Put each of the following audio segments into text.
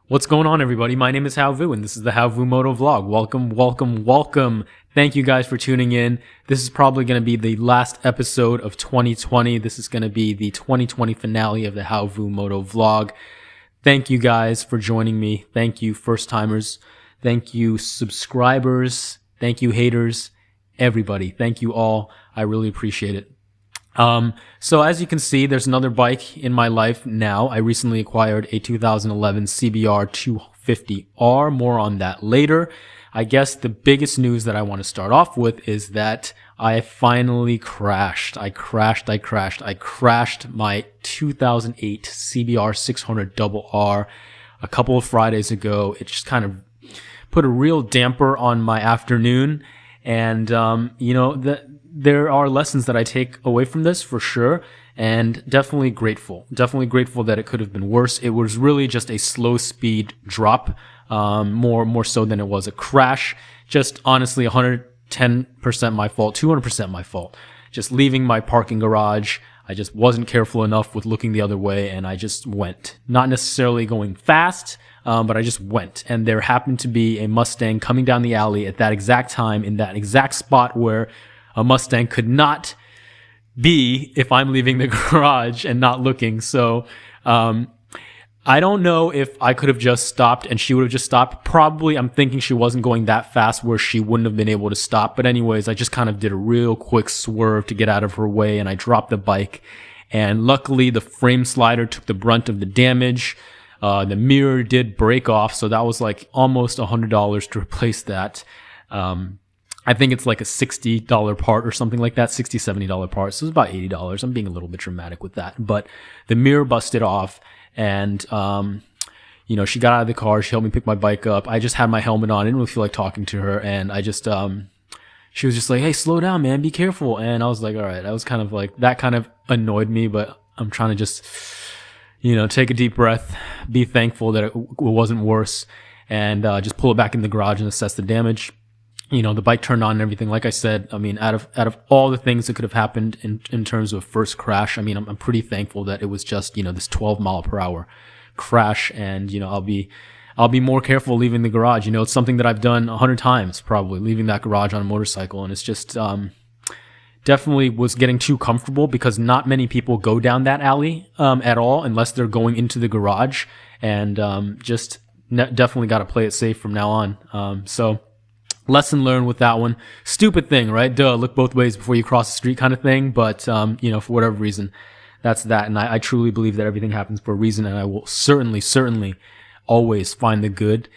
What's going on, everybody? My name is How Vu, and this is the How Vu Moto Vlog. Welcome. Thank you guys for tuning in. This is probably going to be the last episode of 2020. This is going to be the 2020 finale of the How Vu Moto Vlog. Thank you guys for joining me. Thank you, first-timers. Thank you, subscribers. Thank you, haters. Everybody. Thank you all. I really appreciate it. So as you can see, there's another bike in my life now. I recently acquired a 2011 CBR 250R. More on that later. I guess the biggest news that I want to start off with is that I finally crashed. I crashed my 2008 CBR 600 RR a couple of Fridays ago. It just kind of put a real damper on my afternoon. And, there are lessons that I take away from this for sure, and definitely grateful that it could have been worse. It was really just a slow speed drop, more so than it was a crash. Just honestly, 110% my fault, 200% my fault. Just leaving my parking garage, I just wasn't careful enough with looking the other way, and I just went. Not necessarily going fast, but I just went. And there happened to be a Mustang coming down the alley at that exact time, in that exact spot where a Mustang could not be if I'm leaving the garage and not looking. So I don't know if I could have just stopped and she would have just stopped. Probably, I'm thinking she wasn't going that fast where she wouldn't have been able to stop. But anyways, I just kind of did a real quick swerve to get out of her way, and I dropped the bike. And luckily, the frame slider took the brunt of the damage. The mirror did break off, so that was like almost $100 to replace that. I think it's like a $60 part or something like that, $60, $70 part. So it's about $80. I'm being a little bit dramatic with that. But the mirror busted off, and, she got out of the car. She helped me pick my bike up. I just had my helmet on. I didn't really feel like talking to her. And I just, she was just like, hey, slow down, man. Be careful. And I was like, all right. I was kind of like, that kind of annoyed me, but I'm trying to just, take a deep breath, be thankful that it wasn't worse, and just pull it back in the garage and assess the damage. The bike turned on and everything. Like I said, I mean, out of all the things that could have happened in terms of first crash, I mean, I'm pretty thankful that it was just, this 12 mile per hour crash. And, I'll be more careful leaving the garage. It's something that I've done 100 times, probably, leaving that garage on a motorcycle. And it's just, definitely was getting too comfortable, because not many people go down that alley, at all, unless they're going into the garage. And, definitely got to play it safe from now on. So, lesson learned with that one. Stupid thing, right? Duh, look both ways before you cross the street kind of thing. But, for whatever reason, that's that. And I truly believe that everything happens for a reason. And I will certainly always find the good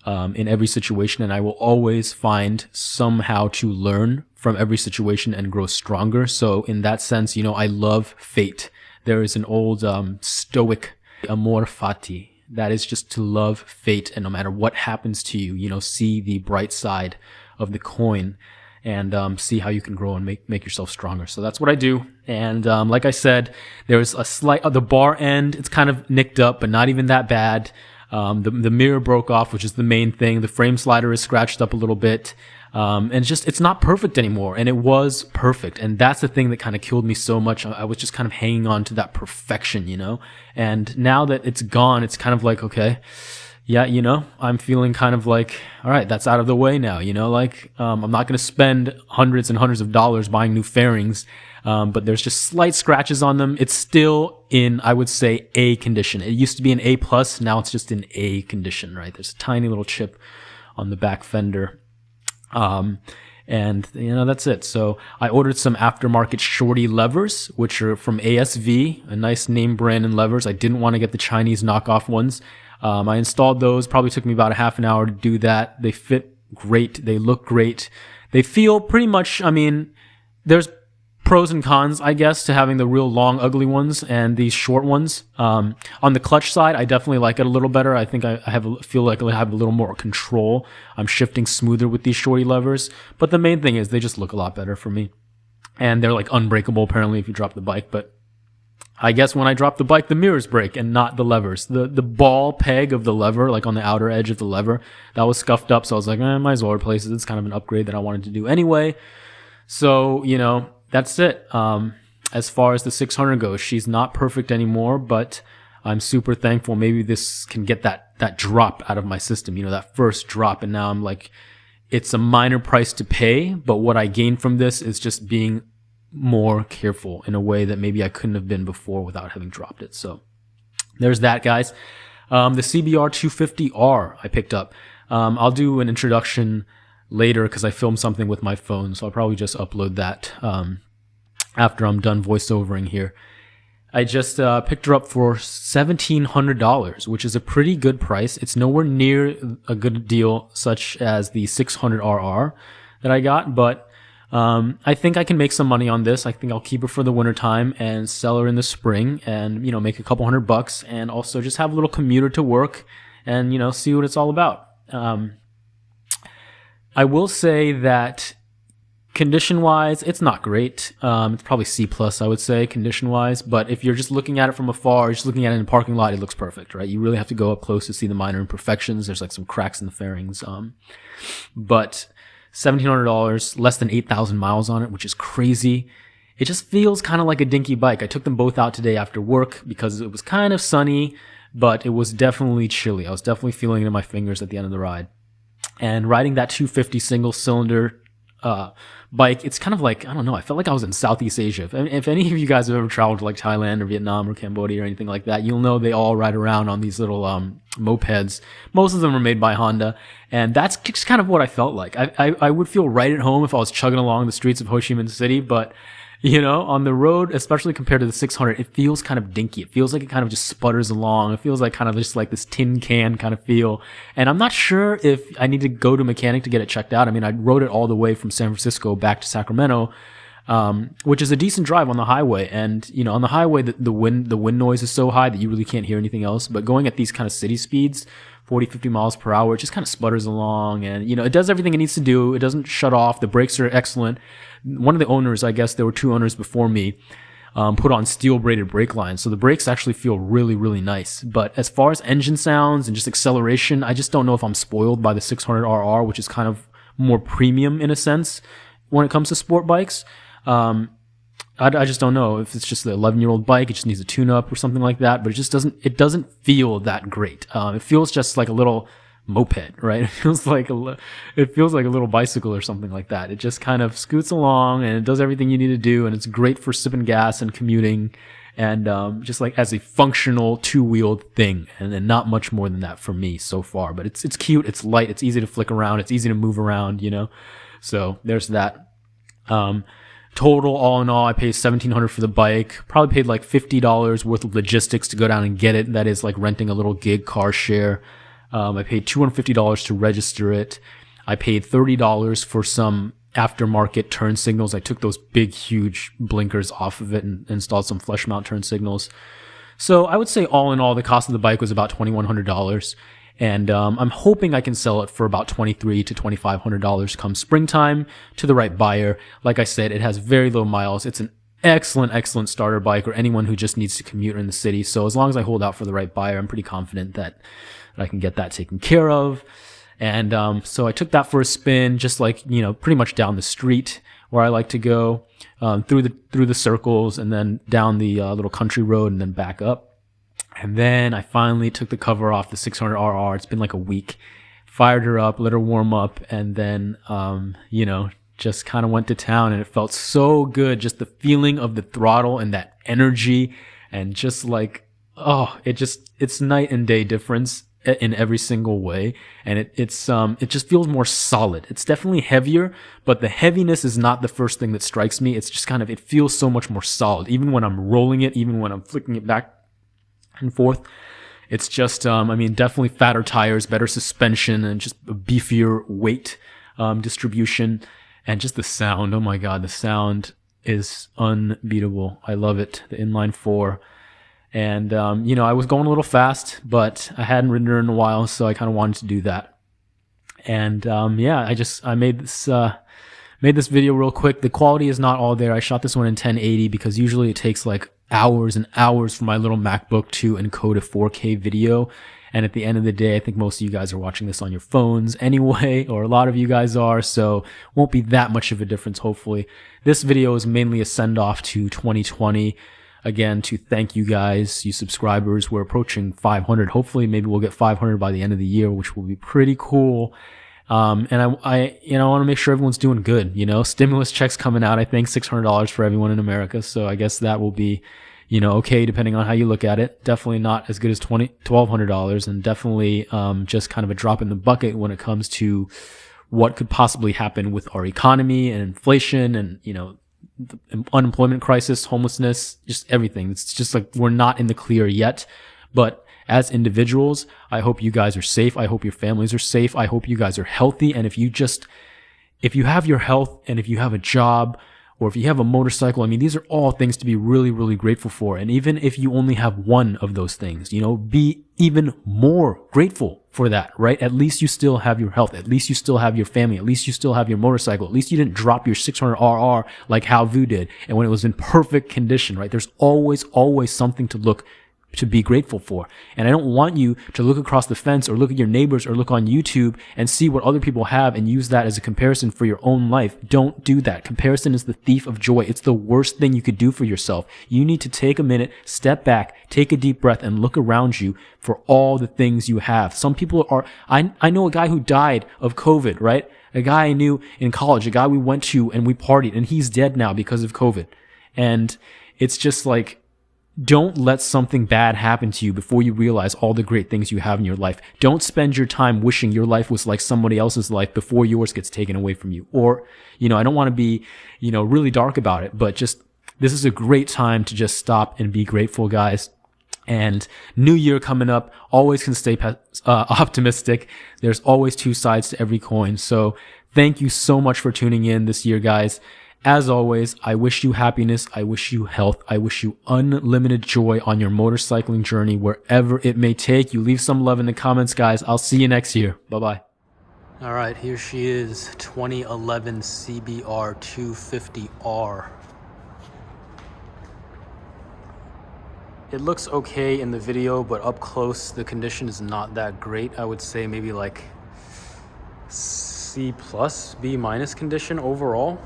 in every situation. And I will always find somehow to learn from every situation and grow stronger. So in that sense, I love fate. There is an old Stoic amor fati. That is just to love fate, and no matter what happens to you, see the bright side of the coin, and see how you can grow and make yourself stronger. So that's what I do. And like I said, there's a slight the bar end. It's kind of nicked up, but not even that bad. The mirror broke off, which is the main thing. The frame slider is scratched up a little bit. And it's not perfect anymore. And it was perfect. And that's the thing that kind of killed me so much. I was just kind of hanging on to that perfection, and now that it's gone, it's kind of like, okay, yeah, I'm feeling kind of like, all right, that's out of the way now, I'm not going to spend hundreds and hundreds of dollars buying new fairings. But there's just slight scratches on them. It's still in, I would say, A condition. It used to be an A+, now it's just in A condition, right? There's a tiny little chip on the back fender. And that's it. So I ordered some aftermarket shorty levers, which are from ASV, a nice name brand in levers. I didn't want to get the Chinese knockoff ones. I installed those. Probably took me about a half an hour to do that. They fit great. They look great. They feel pretty much, there's pros and cons, I guess, to having the real long, ugly ones and these short ones. On the clutch side, I definitely like it a little better. I think I feel like I have a little more control. I'm shifting smoother with these shorty levers. But the main thing is they just look a lot better for me. And they're like unbreakable, apparently, if you drop the bike. But I guess when I drop the bike, the mirrors break and not the levers. The ball peg of the lever, like on the outer edge of the lever, that was scuffed up. So I was like, might as well replace it. It's kind of an upgrade that I wanted to do anyway. So, that's it. As far as the 600 goes, she's not perfect anymore, but I'm super thankful. Maybe this can get that that drop out of my system, that first drop. And now I'm like, it's a minor price to pay, but what I gain from this is just being more careful in a way that maybe I couldn't have been before without having dropped it. So there's that, guys. The CBR 250R I picked up. I'll do an introduction later because I filmed something with my phone, so I'll probably just upload that after I'm done voiceovering here. I just picked her up for $1,700, which is a pretty good price. It's nowhere near a good deal such as the 600RR that I got, but I think I can make some money on this. I think I'll keep her for the winter time and sell her in the spring and, make a couple $100 and also just have a little commuter to work and, see what it's all about. I will say that condition-wise, it's not great. It's probably C+, I would say, condition-wise. But if you're just looking at it from afar, or just looking at it in the parking lot, it looks perfect, right? You really have to go up close to see the minor imperfections. There's like some cracks in the fairings. But $1,700, less than 8,000 miles on it, which is crazy. It just feels kind of like a dinky bike. I took them both out today after work because it was kind of sunny, but it was definitely chilly. I was definitely feeling it in my fingers at the end of the ride. And riding that 250 single-cylinder bike, it's kind of like, I don't know, I felt like I was in Southeast Asia. If any of you guys have ever traveled to like Thailand or Vietnam or Cambodia or anything like that, you'll know they all ride around on these little mopeds. Most of them are made by Honda, and that's just kind of what I felt like. I would feel right at home if I was chugging along the streets of Ho Chi Minh City, but on the road, especially compared to the 600, it feels kind of dinky. It feels like it kind of just sputters along. It feels like kind of just like this tin can kind of feel. And I'm not sure if I need to go to a mechanic to get it checked out. I mean, I rode it all the way from San Francisco back to Sacramento, which is a decent drive on the highway. And, on the highway, the wind noise is so high that you really can't hear anything else. But going at these kind of city speeds, 40, 50 miles per hour, it just kind of sputters along. And, it does everything it needs to do. It doesn't shut off. The brakes are excellent. One of the owners, I guess there were two owners before me, put on steel braided brake lines. So the brakes actually feel really, really nice. But as far as engine sounds and just acceleration, I just don't know if I'm spoiled by the 600RR, which is kind of more premium in a sense when it comes to sport bikes. I just don't know if it's just the 11-year-old bike. It just needs a tune-up or something like that. But it doesn't feel that great. It feels just like a little moped, right? It feels like a little bicycle or something like that. It just kind of scoots along and it does everything you need to do, and it's great for sipping gas and commuting and just like as a functional two-wheeled thing, and then not much more than that for me so far. But it's cute, it's light, it's easy to flick around, it's easy to move around, So there's that. Total, all in all, I paid $1,700 for the bike. Probably paid like $50 worth of logistics to go down and get it. That is like renting a little gig car share. I paid $250 to register it. I paid $30 for some aftermarket turn signals. I took those big, huge blinkers off of it and installed some flush mount turn signals. So I would say all in all, the cost of the bike was about $2,100. And I'm hoping I can sell it for about $2,300 to $2,500 come springtime to the right buyer. Like I said, it has very low miles. It's an excellent starter bike or anyone who just needs to commute in the city. So as long as I hold out for the right buyer, I'm pretty confident that I can get that taken care of. And so I took that for a spin, just like, pretty much down the street where I like to go, through the circles and then down the little country road and then back up. And then I finally took the cover off the 600RR. It's been like a week. Fired her up, let her warm up, and then, just kind of went to town, and it felt so good. Just the feeling of the throttle and that energy, and just like, it's night and day difference in every single way. And it just feels more solid. It's definitely heavier, but the heaviness is not the first thing that strikes me. It's just kind of, it feels so much more solid. Even when I'm rolling it, even when I'm flicking it back and forth, it's just, definitely fatter tires, better suspension, and just a beefier weight distribution. And just the sound, oh my God, the sound is unbeatable. I love it, the inline four. And, I was going a little fast, but I hadn't ridden her in a while, so I kind of wanted to do that. And, I made this video real quick. The quality is not all there. I shot this one in 1080 because usually it takes like hours and hours for my little MacBook to encode a 4K video. And at the end of the day, I think most of you guys are watching this on your phones anyway, or a lot of you guys are, so won't be that much of a difference, hopefully. This video is mainly a send-off to 2020. again to thank you guys, you subscribers. We're approaching 500. Hopefully, maybe we'll get 500 by the end of the year, which will be pretty cool. And I want to make sure everyone's doing good. Stimulus checks coming out. I think $600 for everyone in America. So I guess that will be, okay, depending on how you look at it. Definitely not as good as $1,200, and definitely just kind of a drop in the bucket when it comes to what could possibly happen with our economy and inflation and, the unemployment crisis, homelessness, just everything. It's just like we're not in the clear yet. But as individuals, I hope you guys are safe. I hope your families are safe. I hope you guys are healthy. And if you have your health, and if you have a job, or if you have a motorcycle, these are all things to be really, really grateful for. And even if you only have one of those things, be even more grateful for that, right? At least you still have your health. At least you still have your family. At least you still have your motorcycle. At least you didn't drop your 600RR like Hao Vu did, and when it was in perfect condition, right? There's always something to be grateful for. And I don't want you to look across the fence or look at your neighbors or look on YouTube and see what other people have and use that as a comparison for your own life. Don't do that. Comparison is the thief of joy. It's the worst thing you could do for yourself. You need to take a minute, step back, take a deep breath, and look around you for all the things you have. Some people are, I know a guy who died of COVID, right? A guy I knew in college, a guy we went to and we partied, and he's dead now because of COVID. And it's just like, don't let something bad happen to you before you realize all the great things you have in your life. Don't spend your time wishing your life was like somebody else's life before yours gets taken away from you. Or, I don't want to be, really dark about it, but just, this is a great time to just stop and be grateful, guys. And new year coming up, always can stay optimistic. There's always two sides to every coin. So thank you so much for tuning in this year, guys. As always, I wish you happiness, I wish you health, I wish you unlimited joy on your motorcycling journey, wherever it may take you. Leave some love in the comments, guys. I'll see you next year. Bye-bye. All right, here she is, 2011 CBR 250R. It looks okay in the video, but up close, the condition is not that great. I would say maybe like C+, B- condition overall.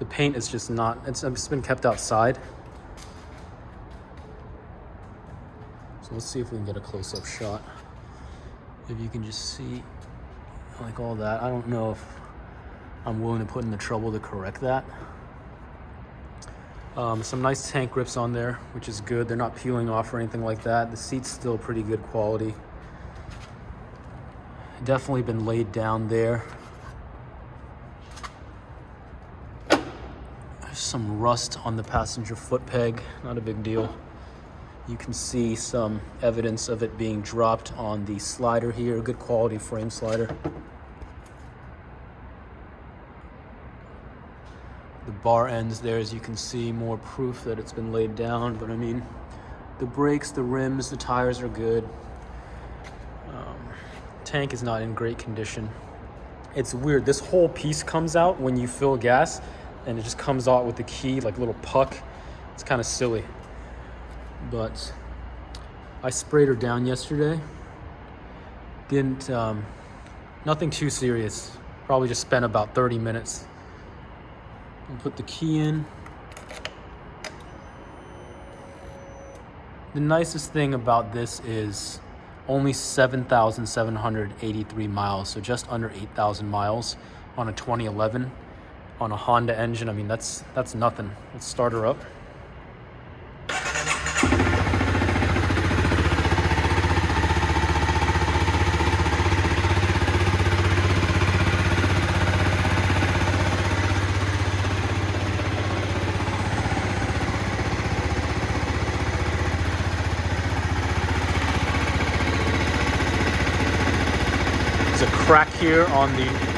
The paint is just not, it's been kept outside. So let's see if we can get a close-up shot. If you can just see like all that. I don't know if I'm willing to put in the trouble to correct that. Some nice tank grips on there, which is good. They're not peeling off or anything like that. The seat's still pretty good quality. Definitely been laid down there. Some rust on the passenger foot peg, not a big deal. You can see some evidence of it being dropped on the slider here, good quality frame slider. The bar ends there, as you can see, more proof that it's been laid down, but the brakes, the rims, the tires are good. Tank is not in great condition. It's weird, this whole piece comes out when you fill gas, and it just comes out with the key, like a little puck. It's kind of silly. But I sprayed her down yesterday. Didn't, nothing too serious. Probably just spent about 30 minutes. And put the key in. The nicest thing about this is only 7,783 miles, so just under 8,000 miles on a 2011. On a Honda engine, that's nothing. Let's start her up. There's a crack here on the